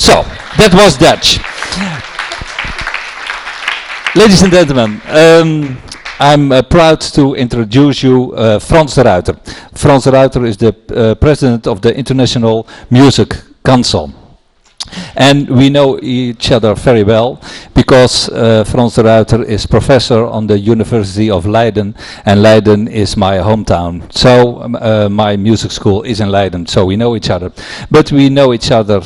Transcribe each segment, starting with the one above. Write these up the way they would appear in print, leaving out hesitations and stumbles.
So, that was Dutch. Ladies and gentlemen, I'm proud to introduce you Frans de Ruiter. Frans de Ruiter is the president of the International Music Council. And we know each other very well because Frans de Ruiter is professor on the University of Leiden, and Leiden is my hometown. So my music school is in Leiden, so we know each other. But we know each other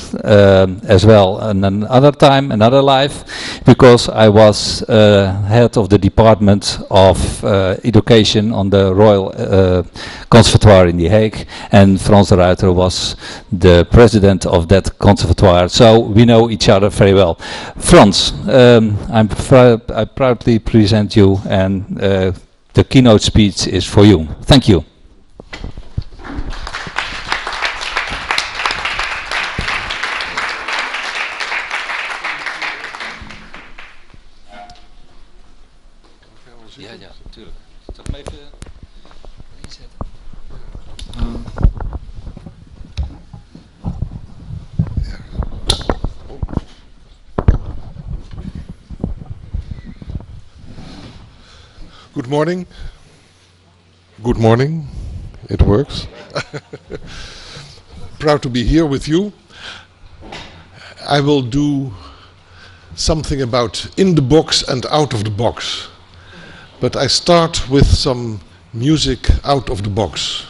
as well in another time, another life, because I was head of the Department of Education on the Royal Conservatoire in The Hague, and Frans de Ruiter was the president of that conservatoire. So we know each other very well. Frans, I proudly present you, and the keynote speech is for you. Thank you. Ja, tuurlijk. Zal ik hem even inzetten? Good morning. Good morning. It works. Proud to be here with you. I will do something about in the box and out of the box. But I start with some music out of the box.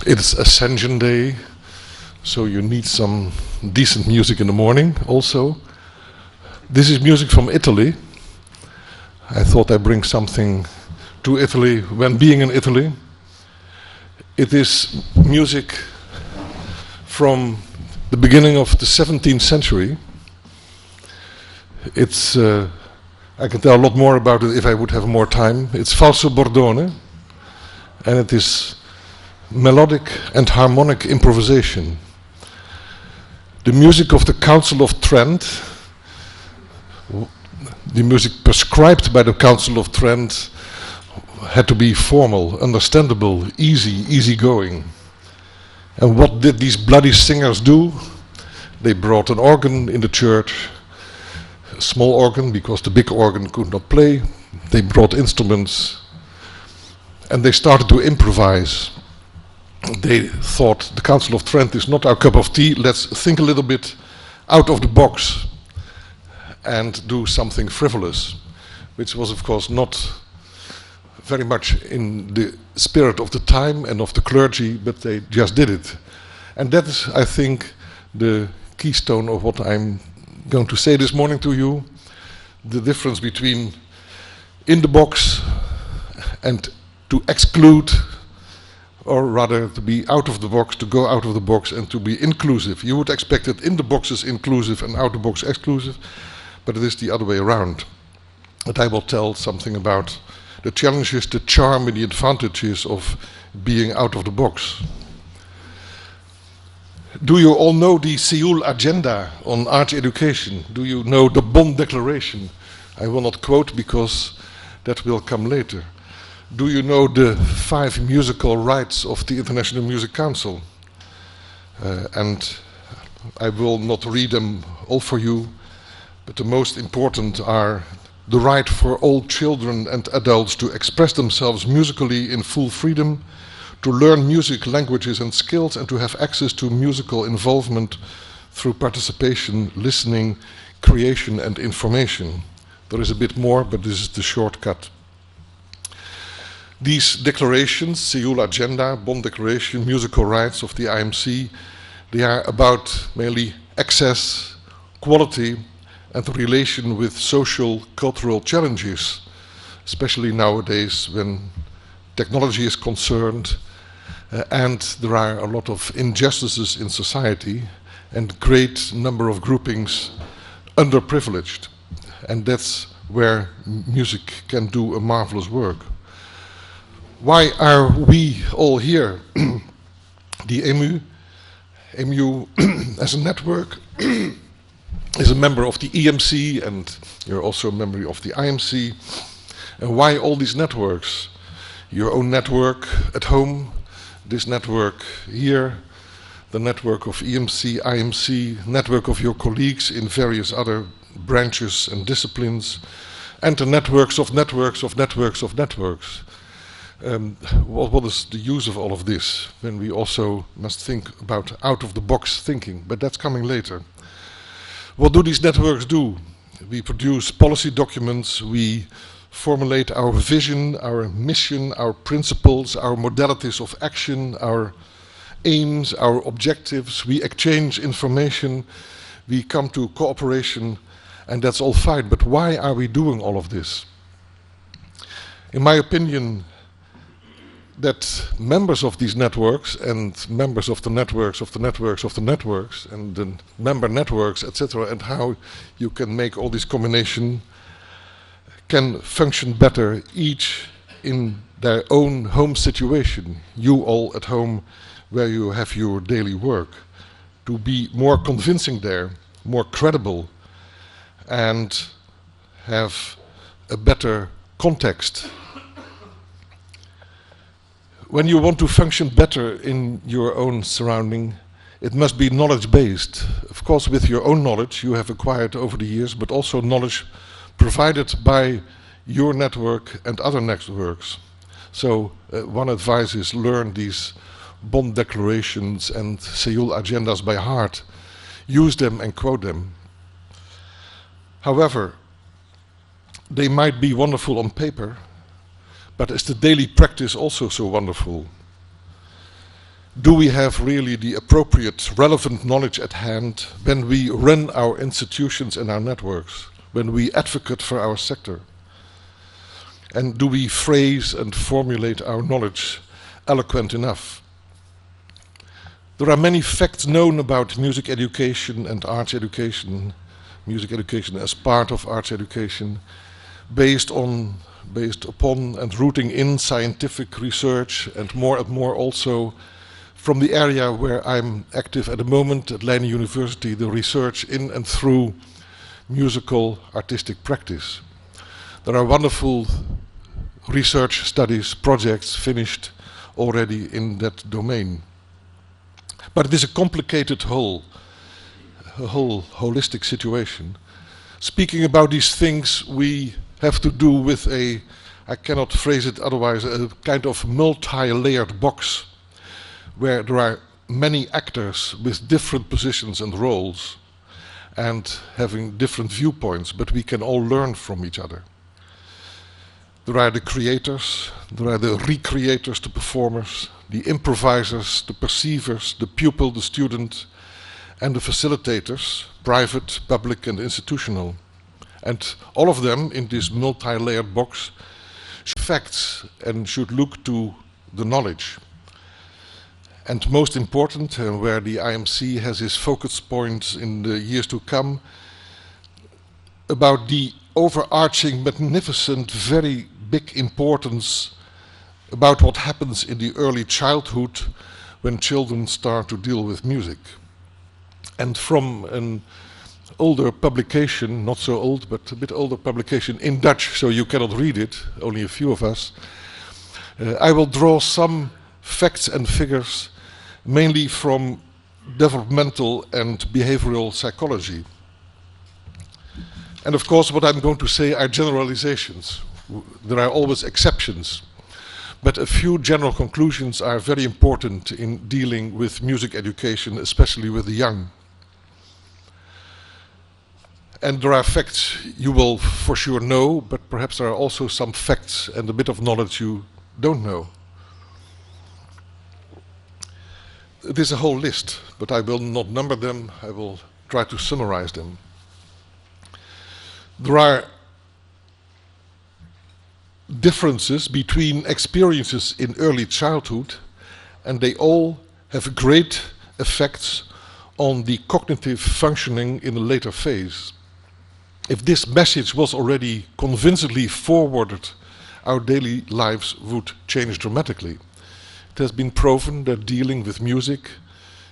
It's Ascension Day, so you need some decent music in the morning also. This is music from Italy. I thought I'd bring something to Italy when being in Italy. It is music from the beginning of the 17th century. It's, I can tell a lot more about it if I would have more time. It's Falso Bordone, and it is melodic and harmonic improvisation. The music of the Council of Trent, the music prescribed by the Council of Trent, had to be formal, understandable, easy-going. And what did these bloody singers do? They brought an organ in the church, a small organ because the big organ could not play. They brought instruments and they started to improvise. They thought, the Council of Trent is not our cup of tea, let's think a little bit out of the box. and do something frivolous, which was of course not very much in the spirit of the time and of the clergy, but they just did it. And that is, I think, the keystone of what I'm going to say this morning to you, the difference between in the box and to exclude, or rather to be out of the box, to go out of the box, and to be inclusive. You would expect that in the box is inclusive and out the box exclusive, but it is the other way around. But I will tell something about the challenges, the charm and the advantages of being out of the box. Do you all know the Seoul agenda on arts education? Do you know the Bonn Declaration? I will not quote because that will come later. Do you know the 5 musical rights of the International Music Council? And I will not read them all for you, but the most important are the right for all children and adults to express themselves musically in full freedom, to learn music, languages and skills, and to have access to musical involvement through participation, listening, creation and information. There is a bit more, but this is the shortcut. These declarations, Seoul Agenda, Bonn Declaration, musical rights of the IMC, they are about mainly access, quality, and the relation with social, cultural challenges, especially nowadays when technology is concerned and there are a lot of injustices in society and great number of groupings underprivileged. And that's where music can do a marvelous work. Why are we all here? The EMU as a network is a member of the EMC, and you're also a member of the IMC. And why all these networks? Your own network at home, this network here, the network of EMC, IMC, network of your colleagues in various other branches and disciplines, and the networks of networks of networks of networks. What is the use of all of this when we also must think about out-of-the-box thinking? But that's coming later. What do these networks do? We produce policy documents, we formulate our vision, our mission, our principles, our modalities of action, our aims, our objectives. We exchange information, we come to cooperation, and that's all fine. But why are we doing all of this? In my opinion, that members of these networks and members of the networks of the networks of the networks and the member networks, etc., and how you can make all this combination can function better, each in their own home situation. You all at home where you have your daily work, to be more convincing there, more credible, and have a better context. When you want to function better in your own surrounding, it must be knowledge-based. Of course, with your own knowledge you have acquired over the years, but also knowledge provided by your network and other networks. So one advice is learn these Bonn declarations and Seoul agendas by heart. Use them and quote them. However, they might be wonderful on paper, but is the daily practice also so wonderful? Do we have really the appropriate, relevant knowledge at hand when we run our institutions and our networks, when we advocate for our sector? And do we phrase and formulate our knowledge eloquent enough? There are many facts known about music education and arts education, music education as part of arts education, based upon and rooting in scientific research, and more also from the area where I'm active at the moment at Leiden University, the research in and through musical artistic practice. There are wonderful research studies, projects finished already in that domain. But it is a complicated whole holistic situation. Speaking about these things, we have to do with a, I cannot phrase it otherwise, a kind of multi-layered box where there are many actors with different positions and roles. and having different viewpoints, but we can all learn from each other. There are the creators, there are the recreators, the performers, the improvisers, the perceivers, the pupil, the student, and the facilitators, private, public, and institutional. And all of them in this multi-layered box should facts and should look to the knowledge. And most important, where the IMC has its focus points in the years to come, about the overarching, magnificent, very big importance about what happens in the early childhood when children start to deal with music. And from an older publication, not so old, but a bit older publication in Dutch, so you cannot read it, only a few of us, I will draw some facts and figures mainly from developmental and behavioral psychology. And of course, what I'm going to say are generalizations. There are always exceptions, but a few general conclusions are very important in dealing with music education, especially with the young. And there are facts you will for sure know, but perhaps there are also some facts and a bit of knowledge you don't know. It is a whole list, but I will not number them, I will try to summarize them. There are differences between experiences in early childhood, and they all have great effects on the cognitive functioning in a later phase. If this message was already convincingly forwarded, our daily lives would change dramatically. It has been proven that dealing with music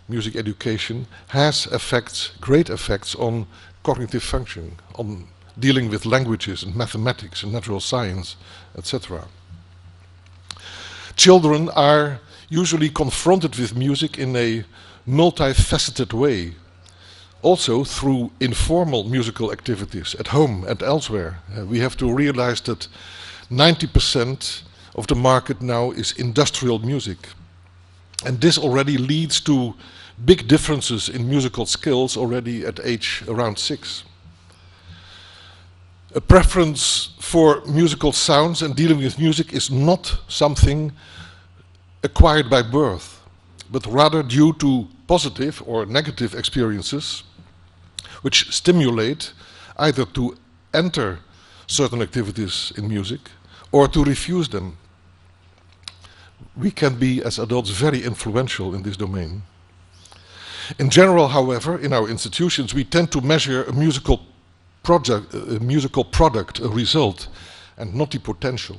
education, has effects, great effects on cognitive functioning, on dealing with languages and mathematics and natural science, etc. Children are usually confronted with music in a multifaceted way, also through informal musical activities at home and elsewhere. We have to realize that 90% of the market now is industrial music. And this already leads to big differences in musical skills already at age around 6. A preference for musical sounds and dealing with music is not something acquired by birth, but rather due to positive or negative experiences which stimulate either to enter certain activities in music or to refuse them. We can be, as adults, very influential in this domain. In general, however, in our institutions, we tend to measure a musical product, a result, and not the potential.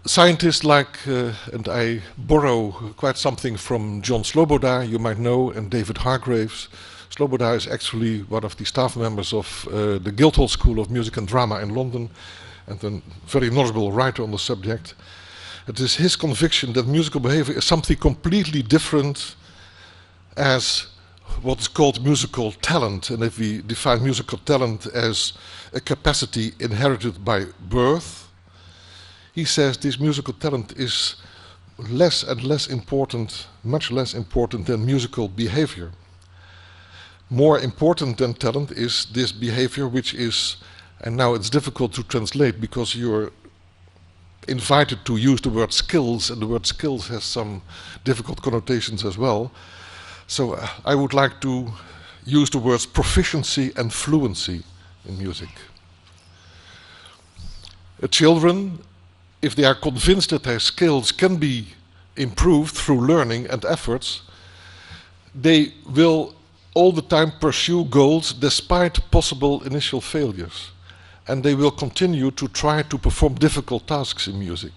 Scientists like, and I borrow quite something from John Sloboda, you might know, and David Hargraves. Sloboda is actually one of the staff members of the Guildhall School of Music and Drama in London, and a very knowledgeable writer on the subject. It is his conviction that musical behavior is something completely different as what is called musical talent. And if we define musical talent as a capacity inherited by birth, he says this musical talent is less and less important, much less important than musical behavior. More important than talent is this behavior which is, and now it's difficult to translate because you're invited to use the word skills, and the word skills has some difficult connotations as well. So I would like to use the words proficiency and fluency in music. Children, if they are convinced that their skills can be improved through learning and efforts, they will all the time pursue goals despite possible initial failures. And they will continue to try to perform difficult tasks in music.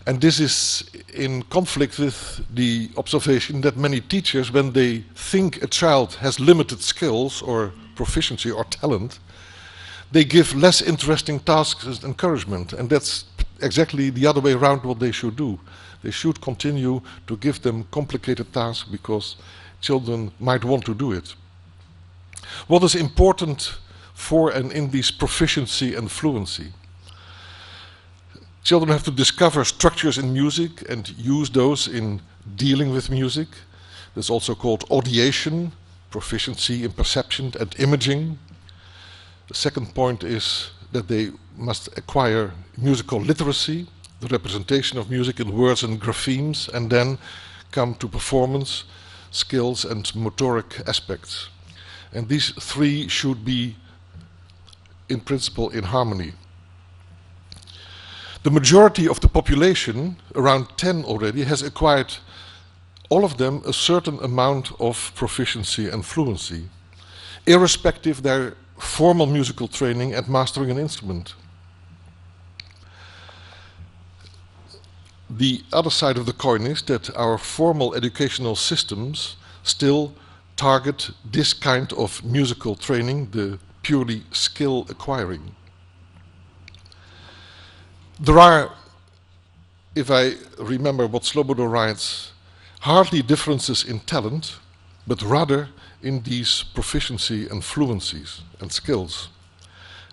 And this is in conflict with the observation that many teachers, when they think a child has limited skills or proficiency or talent, they give less interesting tasks as encouragement. And that's exactly the other way around what they should do. They should continue to give them complicated tasks because children might want to do it. What is important for and in these proficiency and fluency? Children have to discover structures in music and use those in dealing with music. There's also called audiation, proficiency in perception and imaging. The second point is that they must acquire musical literacy, the representation of music in words and graphemes, and then come to performance, skills and motoric aspects. And these three should be, in principle, in harmony. The majority of the population, around 10 already, has acquired, all of them, a certain amount of proficiency and fluency, irrespective their formal musical training and mastering an instrument. The other side of the coin is that our formal educational systems still target this kind of musical training, the purely skill acquiring. There are, if I remember what Sloboda writes, hardly differences in talent, but rather in these proficiency and fluencies and skills.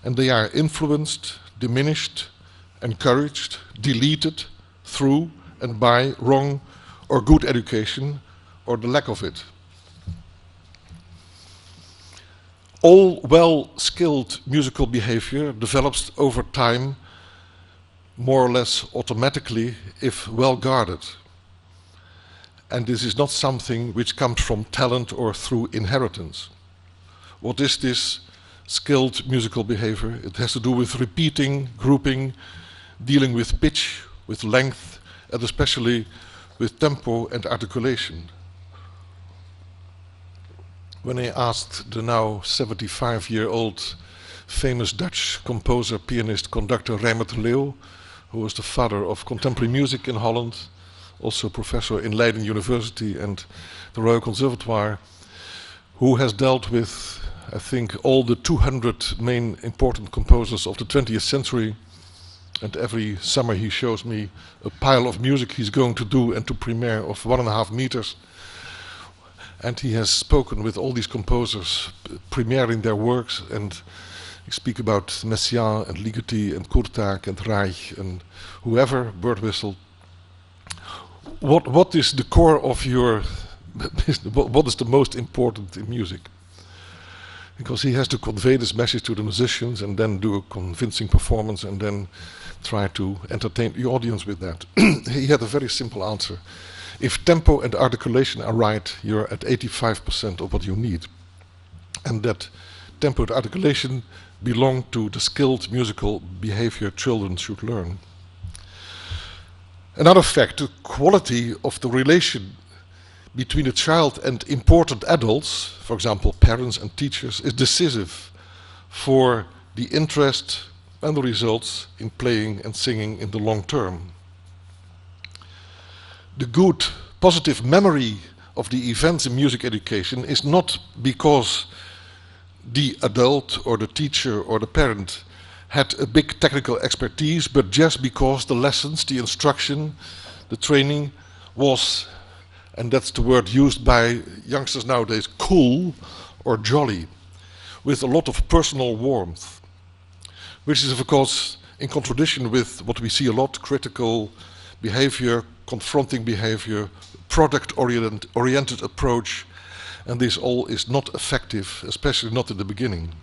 And they are influenced, diminished, encouraged, deleted through and by wrong or good education or the lack of it. All well-skilled musical behavior develops over time more or less automatically if well guarded. And this is not something which comes from talent or through inheritance. What is this skilled musical behavior? It has to do with repeating, grouping, dealing with pitch, with length, and especially with tempo and articulation. When I asked the now 75-year-old famous Dutch composer, pianist, conductor Rijmer de Leeuw, who was the father of contemporary music in Holland, also professor in Leiden University and the Royal Conservatoire, who has dealt with, I think, all the 200 main important composers of the 20th century. And every summer he shows me a pile of music he's going to do and to premiere of 1.5 meters. And he has spoken with all these composers, premiering their works, and he speak about Messiaen and Ligeti and Kurtak and Reich and whoever, Birdwhistle. What is the core of your business? What is the most important in music? Because he has to convey this message to the musicians and then do a convincing performance and then try to entertain the audience with that. He had a very simple answer. If tempo and articulation are right, you're at 85% of what you need. And that tempo and articulation belong to the skilled musical behavior children should learn. Another fact, the quality of the relation between a child and important adults, for example parents and teachers, is decisive for the interest and the results in playing and singing in the long term. The good, positive memory of the events in music education is not because the adult or the teacher or the parent had a big technical expertise, but just because the lessons, the instruction, the training was, and that's the word used by youngsters nowadays, cool or jolly, with a lot of personal warmth, which is of course in contradiction with what we see a lot, critical behavior, confronting behavior, product-oriented approach, and this all is not effective, especially not in the beginning.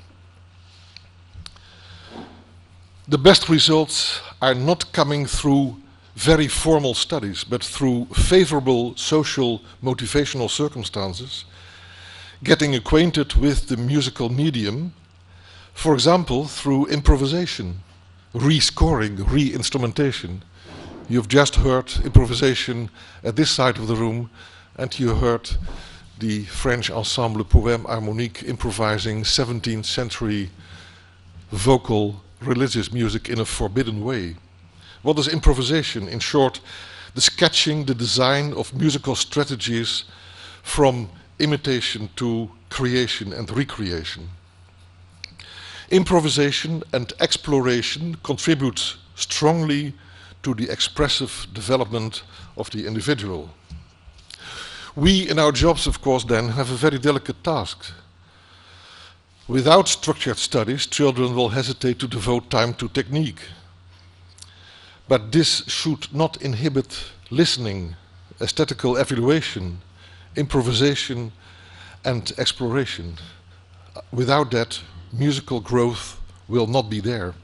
The best results are not coming through very formal studies, but through favorable social motivational circumstances, getting acquainted with the musical medium, for example, through improvisation, rescoring, re-instrumentation. You've just heard improvisation at this side of the room, and you heard the French ensemble Poème Harmonique improvising 17th century vocal religious music in a forbidden way. What is improvisation? In short, the sketching, the design of musical strategies from imitation to creation and recreation. Improvisation and exploration contribute strongly to the expressive development of the individual. We in our jobs, of course, then have a very delicate task. Without structured studies, children will hesitate to devote time to technique. But this should not inhibit listening, aesthetical evaluation, improvisation, and exploration. Without that, musical growth will not be there.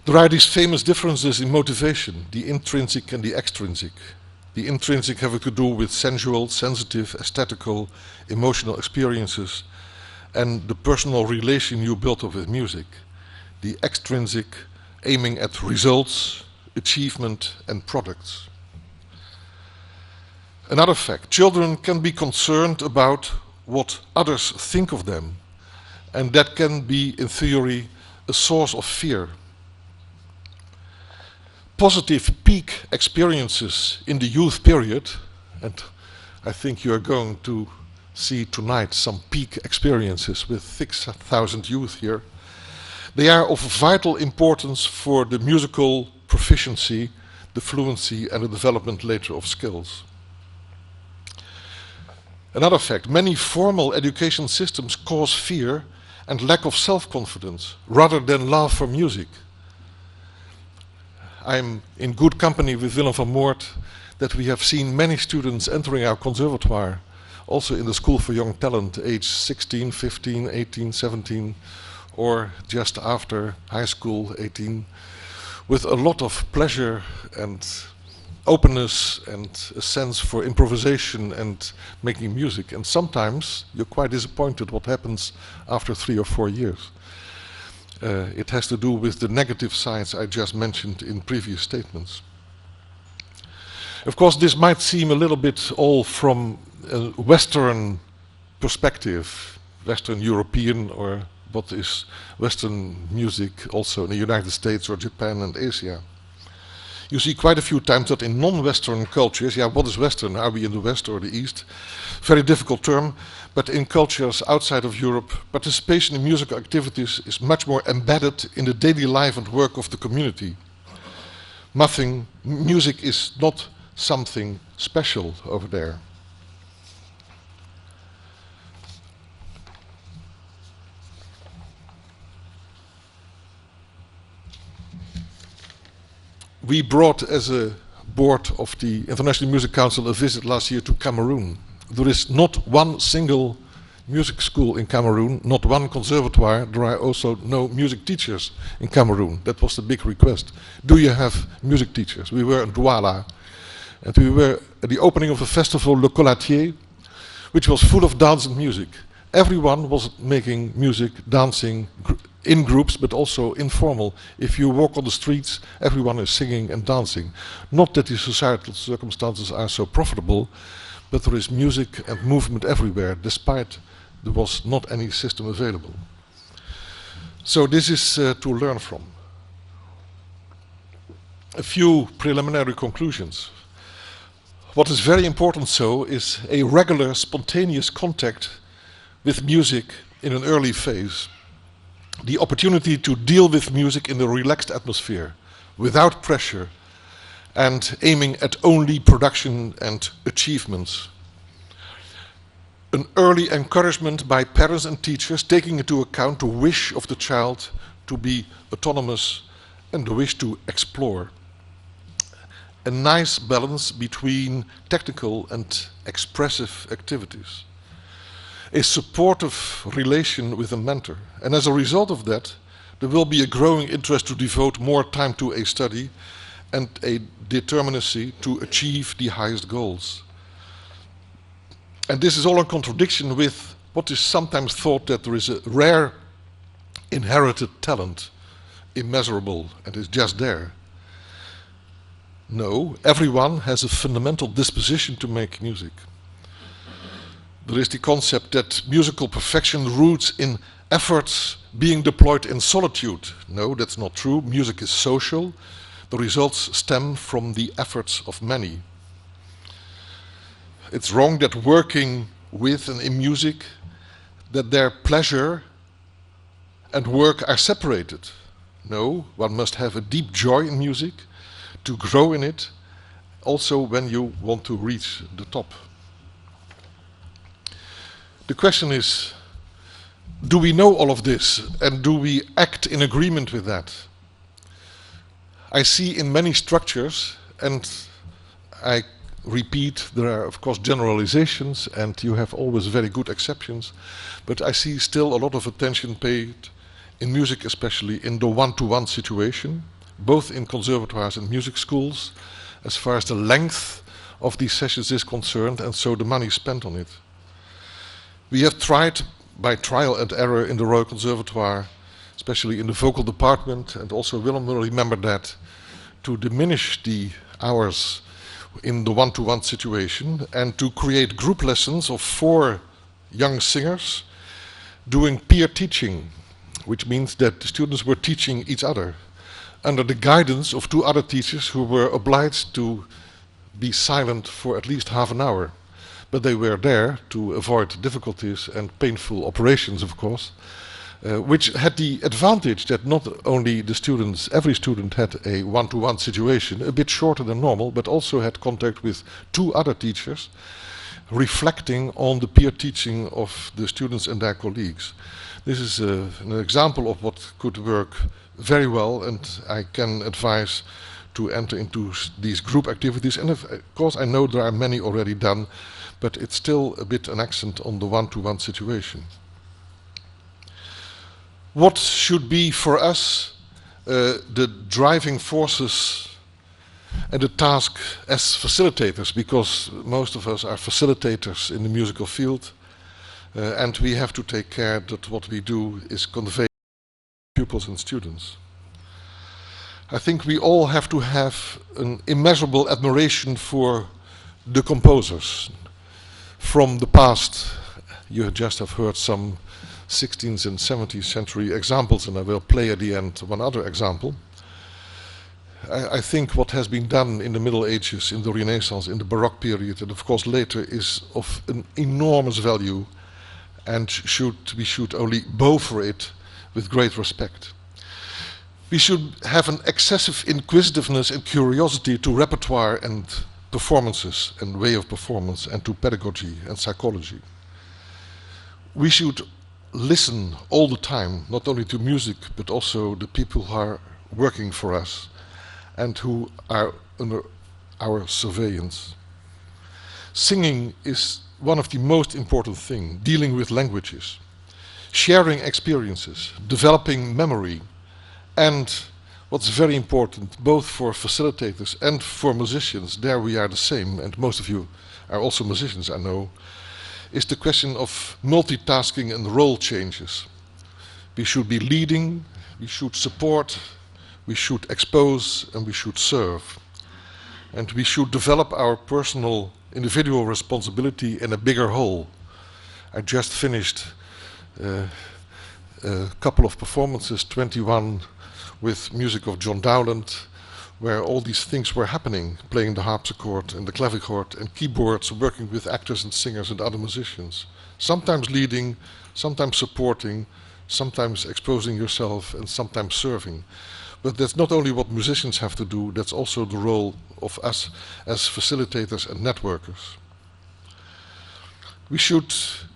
There are these famous differences in motivation, the intrinsic and the extrinsic. The intrinsic having to do with sensual, sensitive, aesthetical, emotional experiences and the personal relation you build up with music. The extrinsic aiming at results, achievement and products. Another fact, children can be concerned about what others think of them, and that can be, in theory, a source of fear. Positive peak experiences in the youth period, and I think you are going to see tonight some peak experiences with 6,000 youth here. They are of vital importance for the musical proficiency, the fluency and the development later of skills. Another fact, many formal education systems cause fear and lack of self-confidence rather than love for music. I'm in good company with Willem van Moort that we have seen many students entering our conservatoire, also in the School for Young Talent, age 16, 15, 18, 17, or just after high school, 18, with a lot of pleasure and openness and a sense for improvisation and making music. And sometimes you're quite disappointed what happens after 3 or 4 years. It has to do with the negative sides I just mentioned in previous statements. Of course, this might seem a little bit all from a Western perspective, Western European, or what is Western music also in the United States or Japan and Asia. You see quite a few times that in non-Western cultures, what is Western? Are we in the West or the East? Very difficult term, but in cultures outside of Europe, participation in musical activities is much more embedded in the daily life and work of the community. Music is not something special over there. We brought, as a board of the International Music Council, a visit last year to Cameroon. There is not one single music school in Cameroon, not one conservatoire. There are also no music teachers in Cameroon. That was the big request. Do you have music teachers? We were in Douala, and we were at the opening of a festival, Le Collatier, which was full of dance and music. Everyone was making music, dancing, in groups, but also informal. If you walk on the streets, everyone is singing and dancing. Not that the societal circumstances are so profitable, but there is music and movement everywhere, despite there was not any system available. So this is to learn from. A few preliminary conclusions. What is very important, so, is a regular, spontaneous contact with music in an early phase. The opportunity to deal with music in a relaxed atmosphere, without pressure, and aiming at only production and achievements. An early encouragement by parents and teachers, taking into account the wish of the child to be autonomous and the wish to explore. A nice balance between technical and expressive activities. A supportive relation with a mentor. And as a result of that, there will be a growing interest to devote more time to a study and a determinacy to achieve the highest goals. And this is all in contradiction with what is sometimes thought, that there is a rare inherited talent, immeasurable, and is just there. No, everyone has a fundamental disposition to make music. There is the concept that musical perfection roots in efforts being deployed in solitude. No, that's not true. Music is social. The results stem from the efforts of many. It's wrong that working with and in music, that their pleasure and work are separated. No, one must have a deep joy in music to grow in it, also when you want to reach the top. The question is, do we know all of this, and do we act in agreement with that? I see in many structures, and I repeat. There are, of course, generalizations, and you have always very good exceptions. But I see still a lot of attention paid, in music especially, in the one-to-one situation, both in conservatoires and music schools, as far as the length of these sessions is concerned, and so the money spent on it. We have tried, by trial and error in the Royal Conservatoire, especially in the vocal department, and also Willem will remember that, to diminish the hours in the one-to-one situation and to create group lessons of 4 young singers doing peer teaching, which means that the students were teaching each other under the guidance of 2 other teachers who were obliged to be silent for at least half an hour. But they were there to avoid difficulties and painful operations, of course, which had the advantage that not only the students, every student had a one-to-one situation, a bit shorter than normal, but also had contact with 2 other teachers, reflecting on the peer teaching of the students and their colleagues. This is an example of what could work very well, and I can advise to enter into these group activities. And of course I know there are many already done, but it's still a bit an accent on the one-to-one situation. What should be for us the driving forces and the task as facilitators, because most of us are facilitators in the musical field, and we have to take care that what we do is convey to pupils and students. I think we all have to have an immeasurable admiration for the composers from the past. You just have heard some 16th and 17th century examples, and I will play at the end one other example. I think what has been done in the Middle Ages, in the Renaissance, in the Baroque period, and of course later, is of an enormous value, and we should only bow for it with great respect. We should have an excessive inquisitiveness and curiosity to repertoire and performances and way of performance, and to pedagogy and psychology. We should listen all the time, not only to music, but also the people who are working for us and who are under our surveillance. Singing is one of the most important things, dealing with languages, sharing experiences, developing memory, and what's very important, both for facilitators and for musicians, there we are the same, and most of you are also musicians, I know, is the question of multitasking and role changes. We should be leading, we should support, we should expose, and we should serve. And we should develop our personal, individual responsibility in a bigger whole. I just finished a couple of performances, 21, with music of John Dowland, where all these things were happening, playing the harpsichord and the clavichord and keyboards, working with actors and singers and other musicians. Sometimes leading, sometimes supporting, sometimes exposing yourself, and sometimes serving. But that's not only what musicians have to do, that's also the role of us as facilitators and networkers. We should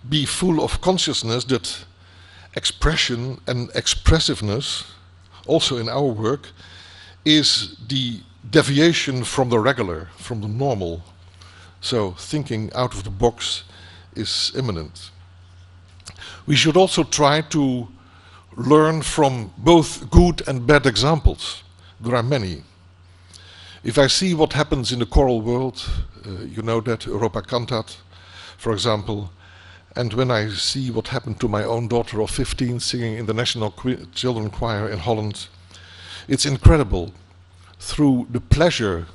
be full of consciousness that expression and expressiveness, also in our work, is the deviation from the regular, from the normal. So thinking out of the box is imminent. We should also try to learn from both good and bad examples. There are many. If I see what happens in the choral world, you know that, Europa Cantat, for example, and when I see what happened to my own daughter of 15 singing in the National Children Choir in Holland, it's incredible. Through the pleasure,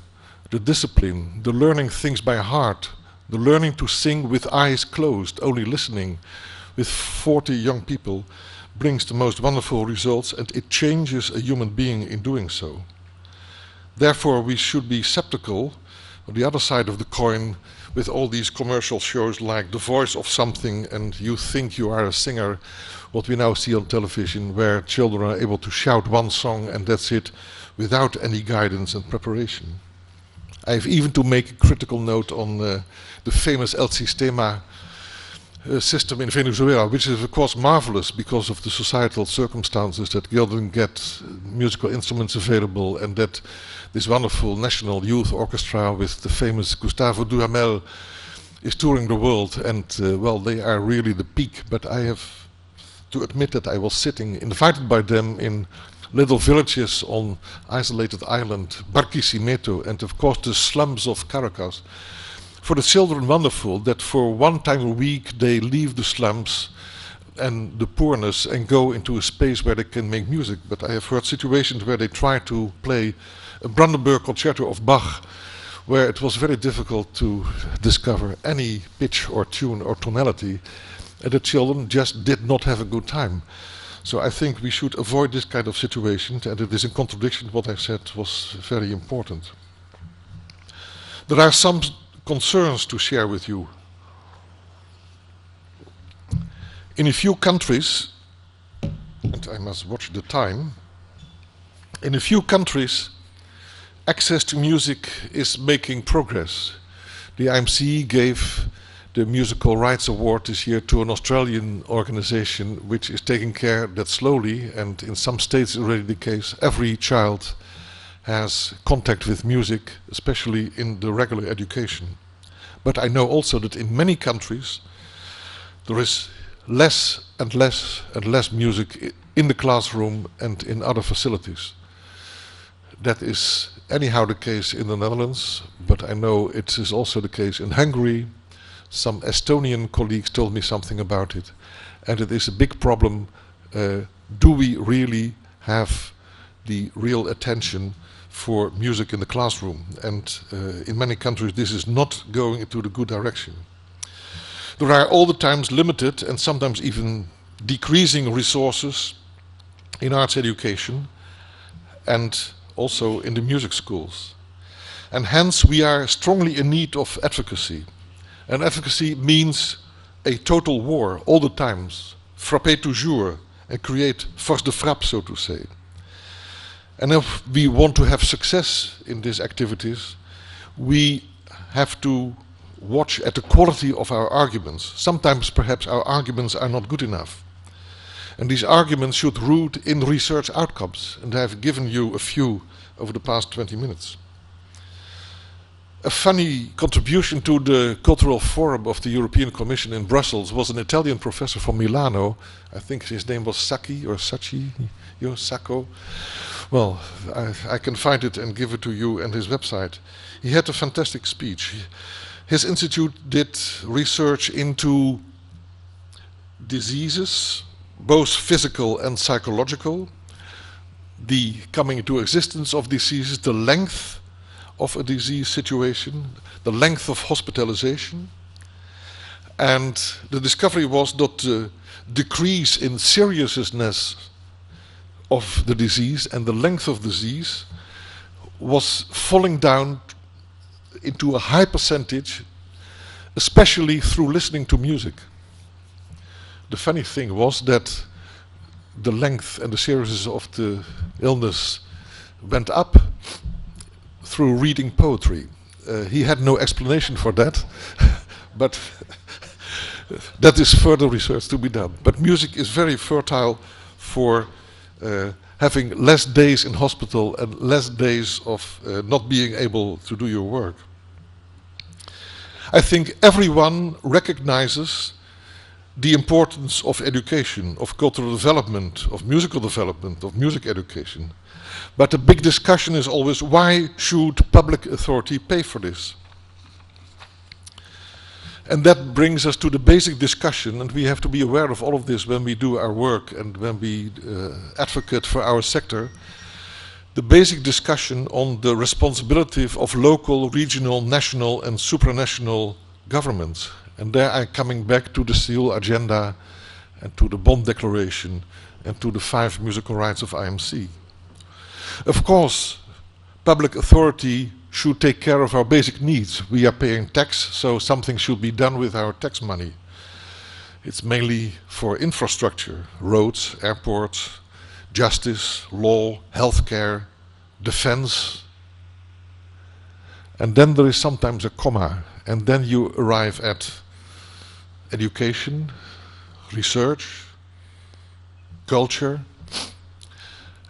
the discipline, the learning things by heart, the learning to sing with eyes closed, only listening, with 40 young people, brings the most wonderful results, and it changes a human being in doing so. Therefore, we should be skeptical on the other side of the coin with all these commercial shows like The Voice of Something, and you think you are a singer, what we now see on television, where children are able to shout one song and that's it, without any guidance and preparation. I have even to make a critical note on the famous El Sistema system in Venezuela, which is of course marvelous because of the societal circumstances, that children get musical instruments available and that this wonderful national youth orchestra with the famous Gustavo Dudamel is touring the world, and well, they are really the peak. But I have to admit that I was sitting, invited by them, in little villages on isolated island Barquisimeto, and of course the slums of Caracas. For the children, wonderful that for one time a week they leave the slums and the poorness and go into a space where they can make music. But I have heard situations where they try to play a Brandenburg concerto of Bach, where it was very difficult to discover any pitch or tune or tonality, and the children just did not have a good time. So I think we should avoid this kind of situation, and it is in contradiction to what I said was very important. There are some concerns to share with you. In a few countries, and I must watch the time, in a few countries access to music is making progress. The IMC gave the Musical Rights Award this year to an Australian organization which is taking care that slowly, and in some states already the case, every child has contact with music, especially in the regular education. But I know also that in many countries there is less and less and less music in the classroom and in other facilities. That is anyhow the case in the Netherlands, but I know it is also the case in Hungary. Some Estonian colleagues told me something about it, and it is a big problem. Do we really have the real attention for music in the classroom? And in many countries this is not going into the good direction. There are all the times limited and sometimes even decreasing resources in arts education and also in the music schools. And hence we are strongly in need of advocacy. And advocacy means a total war all the times, frapper toujours, and create force de frappe, so to say. And if we want to have success in these activities, we have to watch at the quality of our arguments. Sometimes perhaps our arguments are not good enough. And these arguments should root in research outcomes, and I have given you a few over the past 20 minutes. A funny contribution to the Cultural Forum of the European Commission in Brussels was an Italian professor from Milano. I think his name was Sacchi or Sacchi, Sacco. Well, I can find it and give it to you and his website. He had a fantastic speech. His institute did research into diseases, both physical and psychological, the coming into existence of diseases, the length of a disease situation, the length of hospitalization. And the discovery was that the decrease in seriousness of the disease and the length of disease was falling down into a high percentage, especially through listening to music. The funny thing was that the length and the seriousness of the illness went up through reading poetry. He had no explanation for that, but that is further research to be done. But music is very fertile for having less days in hospital and less days of not being able to do your work. I think everyone recognizes the importance of education, of cultural development, of musical development, of music education. But the big discussion is always, why should public authority pay for this? And that brings us to the basic discussion, and we have to be aware of all of this when we do our work and when we advocate for our sector. The basic discussion on the responsibility of local, regional, national and supranational governments. And there I'm coming back to the Seoul agenda and to the Bonn Declaration and to the 5 musical rights of IMC. Of course, public authority should take care of our basic needs. We are paying tax, so something should be done with our tax money. It's mainly for infrastructure, roads, airports, justice, law, healthcare, defense. And then there is sometimes a comma, and then you arrive at education, research, culture.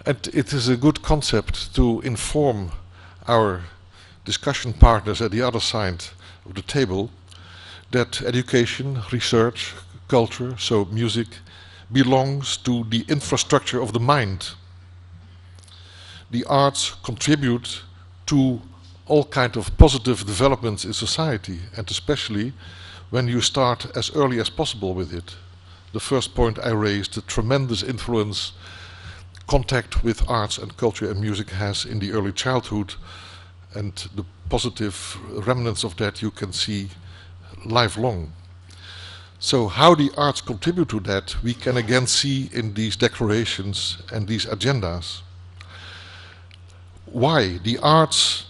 And it is a good concept to inform our discussion partners at the other side of the table that education, research, culture, so music, belongs to the infrastructure of the mind. The arts contribute to all kinds of positive developments in society, and especially when you start as early as possible with it. The first point I raised, the tremendous influence contact with arts and culture and music has in the early childhood, and the positive remnants of that you can see lifelong. So how the arts contribute to that, we can again see in these declarations and these agendas. Why? The arts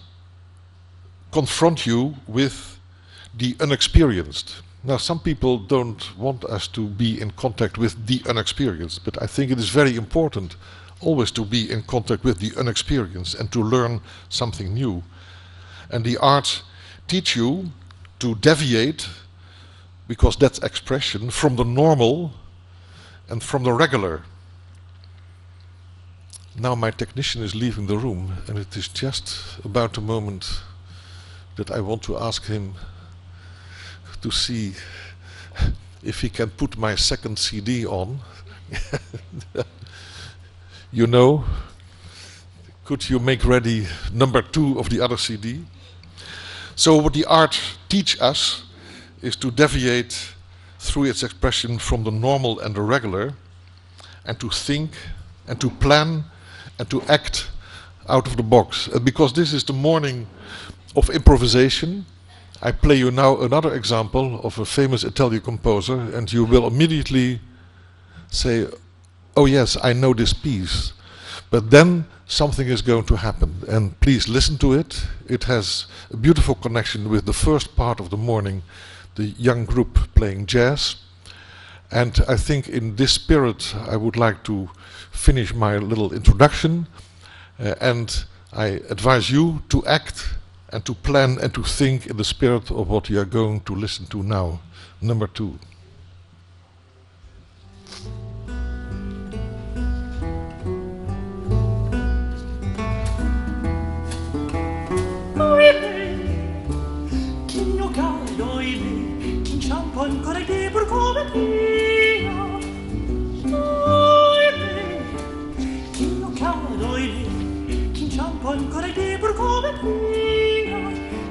confront you with the unexperienced. Now, some people don't want us to be in contact with the unexperienced, but I think it is very important always to be in contact with the unexperienced and to learn something new. And the arts teach you to deviate, because that's expression, from the normal and from the regular. Now my technician is leaving the room, and it is just about the moment that I want to ask him to see if he can put my second CD on. You know, could you make ready number 2 of the other CD? So what the art teach us is to deviate through its expression from the normal and the regular, and to think and to plan and to act out of the box. Because this is the morning of improvisation, I play you now another example of a famous Italian composer, and you will immediately say, oh yes, I know this piece. But then something is going to happen, and please listen to it. It has a beautiful connection with the first part of the morning, the young group playing jazz. And I think in this spirit I would like to finish my little introduction, and I advise you to act and to plan and to think in the spirit of what you are going to listen to now. Number 2. Chi mio caro e me, chi inciampo ancora di pur come prima. Chi mio caro e me, chi inciampo ancora di pur come prima.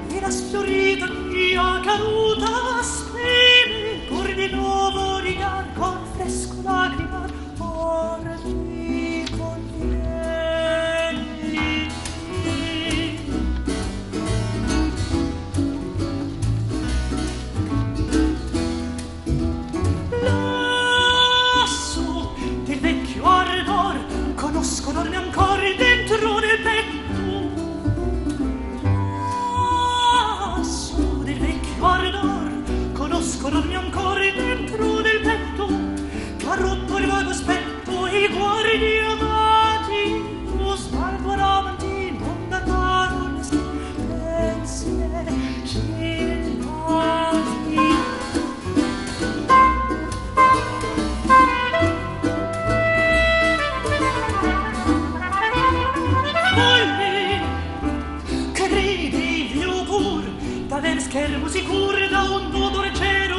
E la sfiorita mia caduta spreme, pur di nuovo rigar con fresco lacrimar, or mi convieni. Conoscono ancora dentro nel petto, lassù del vecchio ardor, conoscono ancora dentro nel petto, che ha rotto il vago aspetto e i cuori amati, lo sguardo avanti non datarono pensieri celati. D'aver schermo sicuro da un nudo leggero.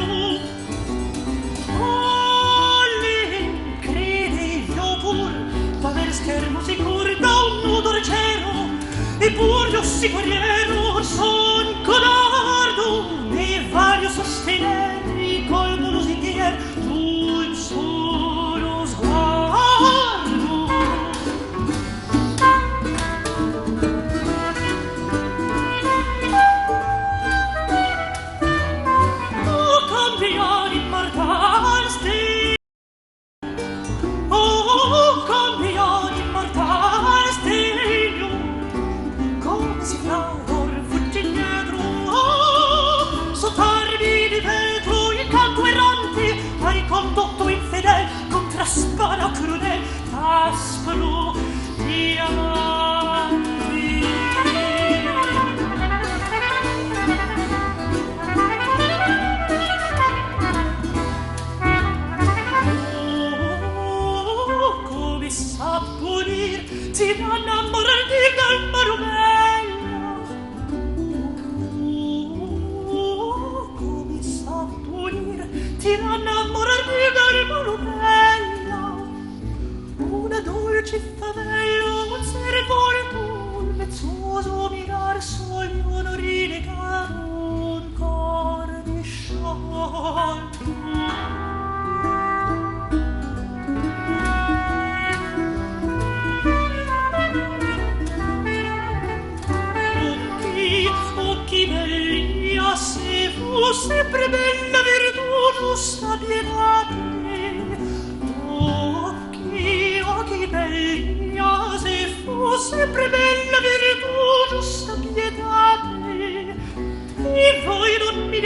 Olle, credi io pur, d'aver schermo sicuro da un nudo leggero. Eppur io sicuriero son codardo, e vario sostenere col lusitier tu il solo sguardo. Campione immortale stella, oh, campione immortale stella, come si fa or fuggi indietro, oh, sottarmi di vetro il canto errante, hai condotto infedel con traspano crudel, taspero diamanti. Sa punir, ti innamorarti del marumella.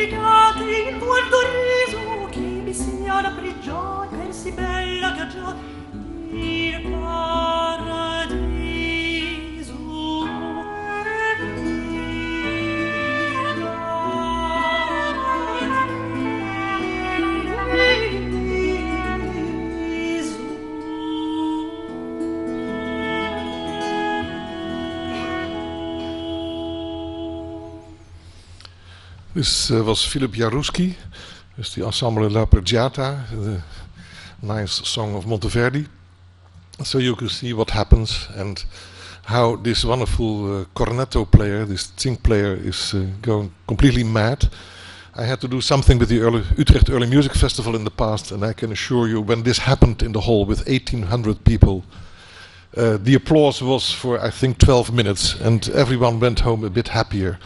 legate in volto riso, che mi sia la prigione per sì bella che già il paradiso. This was Philip Jaruski, with the Ensemble La Pregiata, the nice song of Monteverdi. So you can see what happens and how this wonderful cornetto player, this zinc player, is going completely mad. I had to do something with the Utrecht Early Music Festival in the past, and I can assure you, when this happened in the hall with 1,800 people, the applause was for, I think, 12 minutes, and everyone went home a bit happier.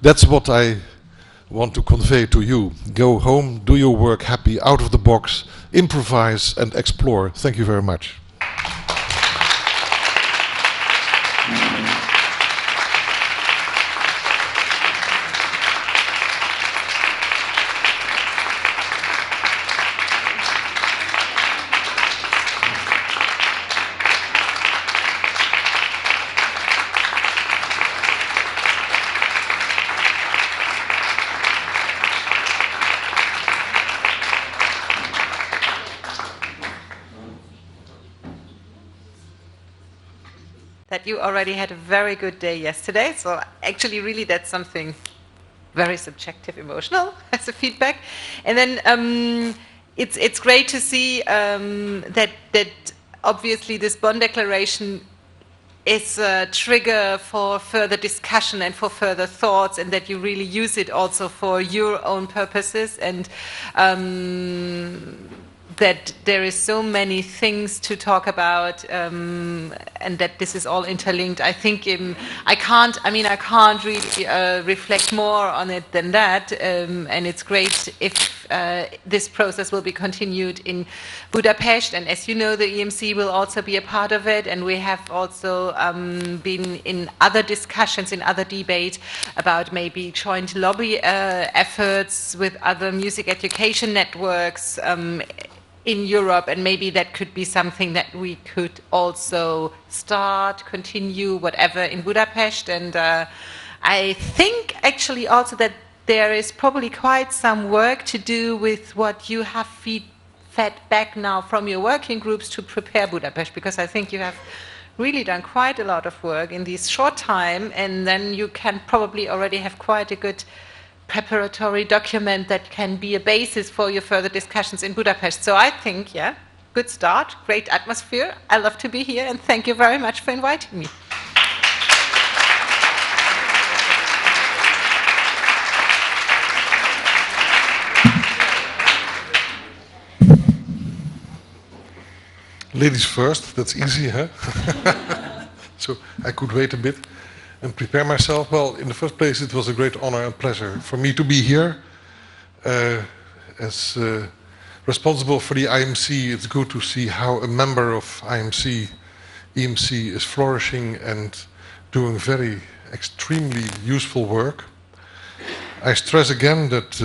That's what I want to convey to you. Go home, do your work happy, out of the box, improvise and explore. Thank you very much. That you already had a very good day yesterday, so actually really that's something very subjective, emotional as a feedback. And then it's great to see that obviously this Bonn Declaration is a trigger for further discussion and for further thoughts, and that you really use it also for your own purposes, and that there is so many things to talk about, and that this is all interlinked. I think I can't really reflect more on it than that, and it's great if this process will be continued in Budapest, and as you know, the EMC will also be a part of it, and we have also been in other discussions, in other debate about maybe joint lobby efforts with other music education networks in Europe, and maybe that could be something that we could also start, continue, whatever, in Budapest. And I think actually also that there is probably quite some work to do with what you have fed back now from your working groups to prepare Budapest, because I think you have really done quite a lot of work in this short time, and then you can probably already have quite a good preparatory document that can be a basis for your further discussions in Budapest. So I think, yeah, good start, great atmosphere. I love to be here, and thank you very much for inviting me. Ladies first, that's easy, huh? So I could wait a bit and prepare myself. Well, in the first place, it was a great honor and pleasure for me to be here. As responsible for the IMC, it's good to see how a member of EMC is flourishing and doing very extremely useful work. I stress again that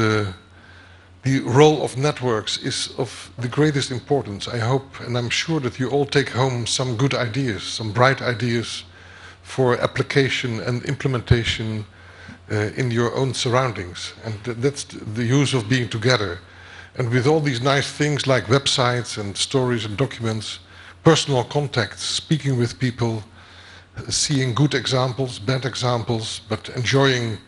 the role of networks is of the greatest importance. I hope and I'm sure that you all take home some good ideas, some bright ideas for application and implementation in your own surroundings. And that's the use of being together. And with all these nice things like websites and stories and documents, personal contacts, speaking with people, seeing good examples, bad examples, but enjoying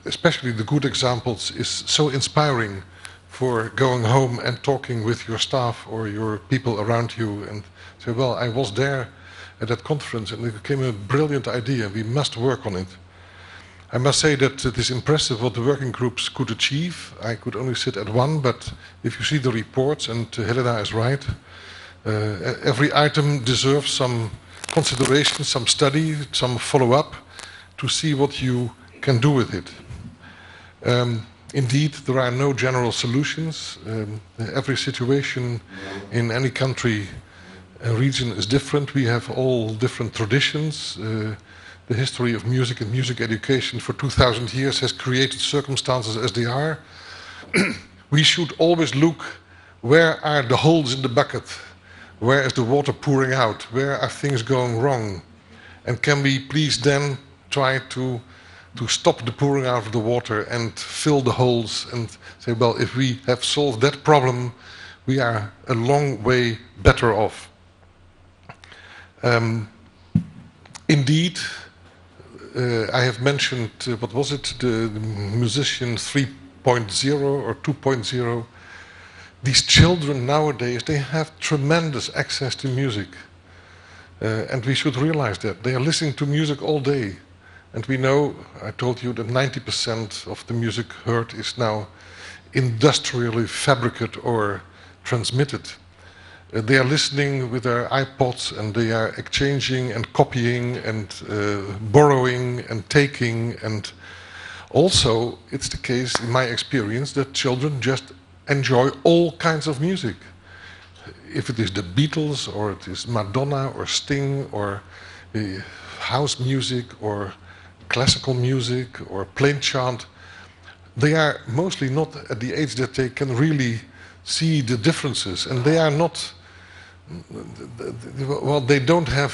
especially the good examples is so inspiring for going home and talking with your staff or your people around you and say, well, I was there at that conference and it became a brilliant idea. We must work on it. I must say that it is impressive what the working groups could achieve. I could only sit at one, but if you see the reports, and Helena is right, every item deserves some consideration, some study, some follow-up to see what you can do with it. Indeed, there are no general solutions. Every situation in any country and region is different. We have all different traditions, the history of music and music education for 2000 years has created circumstances as they are, we should always look where are the holes in the bucket, where is the water pouring out, where are things going wrong, and can we please then try to stop the pouring out of the water and fill the holes and say, well, if we have solved that problem, we are a long way better off. Indeed, I have mentioned, what was it, the musician 3.0 or 2.0. These children nowadays, they have tremendous access to music. And we should realize that. They are listening to music all day. And we know, I told you, that 90% of the music heard is now industrially fabricated or transmitted. They are listening with their iPods and they are exchanging and copying and borrowing and taking. And also, it's the case, in my experience, that children just enjoy all kinds of music. If it is the Beatles or it is Madonna or Sting or house music or classical music or plain chant, they are mostly not at the age that they can really see the differences, and they are not, well, they don't have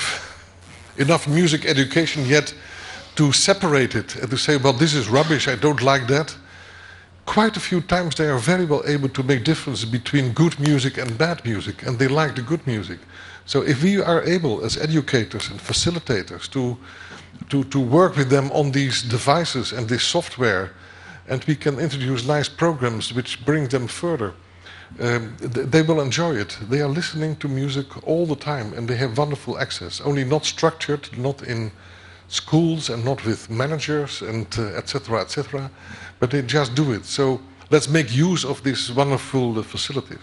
enough music education yet to separate it and to say, well, this is rubbish, I don't like that. Quite a few times they are very well able to make differences between good music and bad music, and they like the good music. So if we are able as educators and facilitators to work with them on these devices and this software, and we can introduce nice programs which bring them further, they will enjoy it. They are listening to music all the time and they have wonderful access, only not structured, not in schools and not with managers and etc., but they just do it. So let's make use of these wonderful facilities.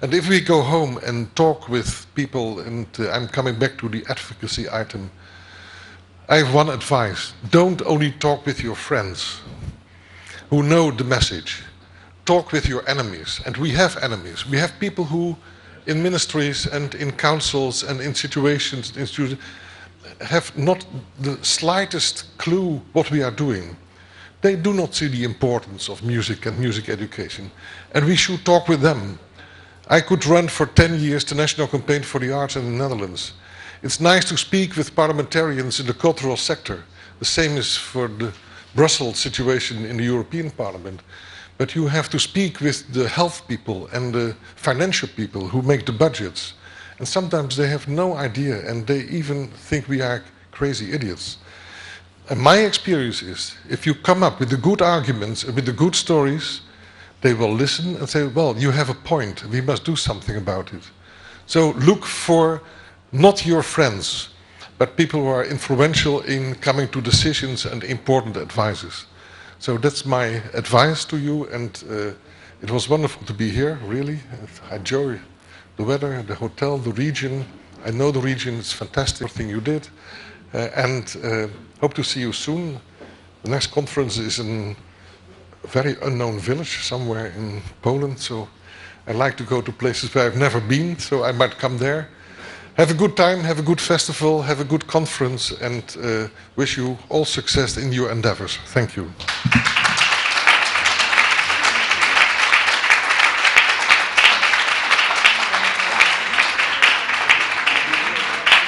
And if we go home and talk with people, and I'm coming back to the advocacy item, I have one advice. Don't only talk with your friends who know the message. Talk with your enemies. And we have enemies. We have people who, in ministries and in councils and in situations, institutions, have not the slightest clue what we are doing. They do not see the importance of music and music education. And we should talk with them. I could run for 10 years the National Campaign for the Arts in the Netherlands. It's nice to speak with parliamentarians in the cultural sector. The same is for the Brussels situation in the European Parliament. But you have to speak with the health people and the financial people who make the budgets. And sometimes they have no idea and they even think we are crazy idiots. And my experience is, if you come up with the good arguments and with the good stories, they will listen and say, well, you have a point, we must do something about it. So look for not your friends, but people who are influential in coming to decisions and important advices. So that's my advice to you, and it was wonderful to be here, really. I enjoy the weather, the hotel, the region. I know the region, it's fantastic, everything you did. And hope to see you soon. The next conference is in a very unknown village, somewhere in Poland, so I like to go to places where I've never been, so I might come there. Have a good time, have a good festival, have a good conference, and wish you all success in your endeavors. Thank you.